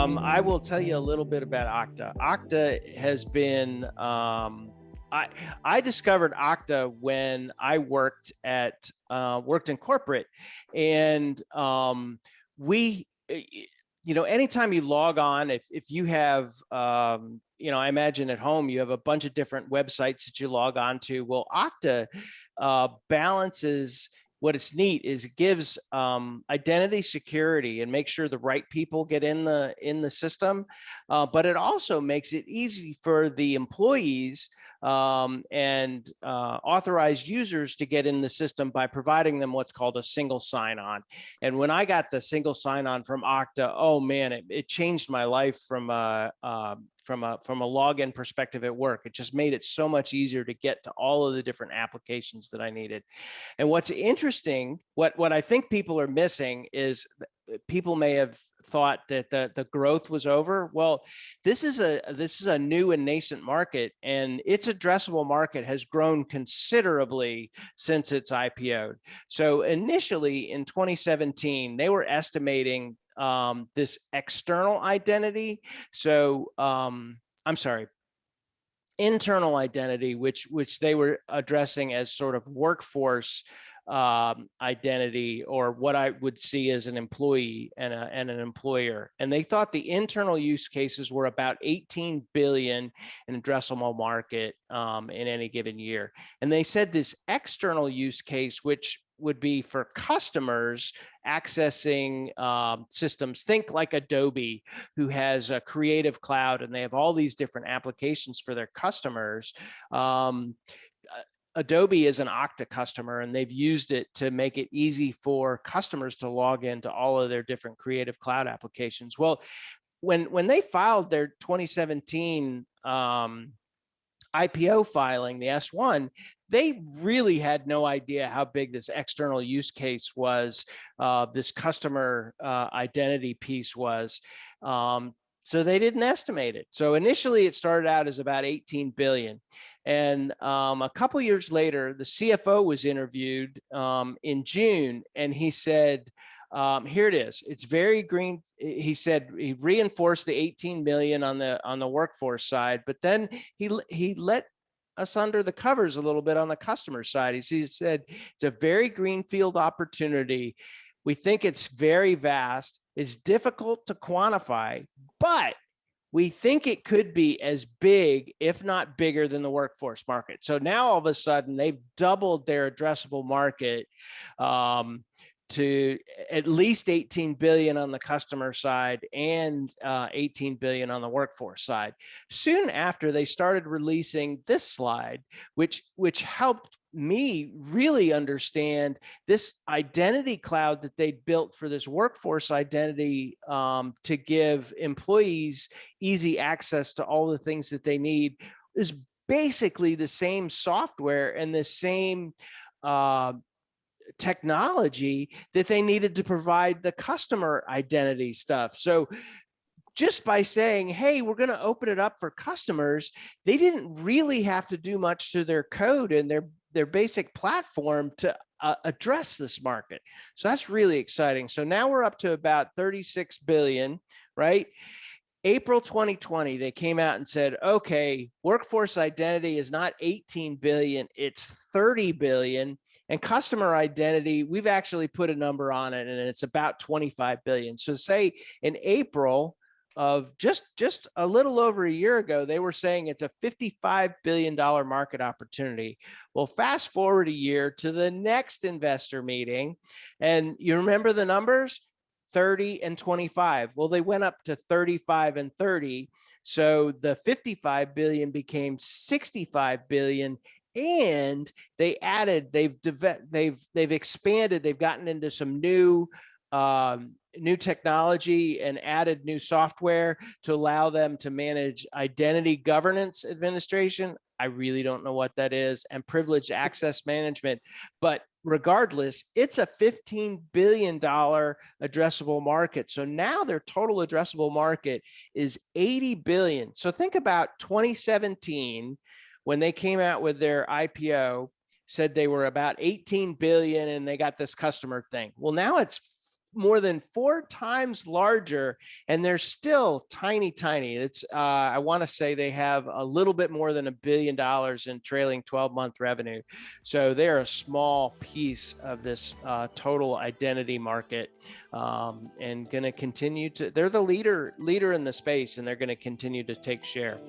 I will tell you a little bit about Okta. Okta has been, I, I discovered Okta when I worked in corporate, and we, anytime you log on, if you have, I imagine at home you have a bunch of different websites that you log on to. Well, Okta balances. What it's neat is it gives identity security and make sure the right people get in the system, but it also makes it easy for the employees and authorized users to get in the system by providing them what's called a single sign-on. And when I got the single sign-on from Okta, oh man, it changed my life from a login perspective at work. It just made it so much easier to get to all of the different applications that I needed. And what's interesting, what I think people are missing is people may have thought that the growth was over. Well, this is a new and nascent market, and its addressable market has grown considerably since its IPO'd. So initially in 2017, they were estimating this external identity. So I'm sorry, internal identity, which they were addressing as sort of workforce identity, or what I would see as an employee and an employer. And they thought the internal use cases were about 18 billion in addressable market in any given year. And they said this external use case, which would be for customers accessing systems. Think like Adobe, who has a Creative Cloud, and they have all these different applications for their customers. Adobe is an Okta customer, and they've used it to make it easy for customers to log into all of their different Creative Cloud applications. Well, when they filed their 2017 IPO filing, the S1, they really had no idea how big this external use case was, this customer identity piece was. So they didn't estimate it. So initially it started out as about 18 billion. And a couple of years later, the CFO was interviewed in June, and he said, here it is. It's very green. He said he reinforced the 18 million on the workforce side, but then he let us under the covers a little bit on the customer side. He said it's a very greenfield opportunity. We think it's very vast. It's difficult to quantify, but we think it could be as big, if not bigger, than the workforce market. So now all of a sudden they've doubled their addressable market to at least 18 billion on the customer side and 18 billion on the workforce side. Soon after, they started releasing this slide, which helped me really understand this identity cloud that they built for this workforce identity to give employees easy access to all the things that they need is basically the same software and the same technology that they needed to provide the customer identity stuff. So just by saying, hey, we're going to open it up for customers, they didn't really have to do much to their code and their basic platform to address this market. So that's really exciting. So now we're up to about 36 billion, right? April 2020, they came out and said, okay, workforce identity is not 18 billion, it's 30 billion. And customer identity, we've actually put a number on it, and it's about 25 billion. So say in April of just a little over a year ago, they were saying it's a $55 billion market opportunity. Well, fast forward a year to the next investor meeting, and you remember the numbers? 30 and 25. Well, they went up to 35 and 30. So the 55 billion became 65 billion. And they added, they've expanded, they've gotten into some new technology and added new software to allow them to manage identity governance administration. I really don't know what that is, and privileged access management. But regardless, it's a $15 billion addressable market. So now their total addressable market is 80 billion. So think about 2017, when they came out with their IPO, said they were about 18 billion and they got this customer thing. Well, now it's more than 4 times larger, and they're still tiny. It's I want to say they have a little bit more than $1 billion in trailing 12-month revenue. So they're a small piece of this total identity market, and going to continue to. They're the leader in the space, and they're going to continue to take share.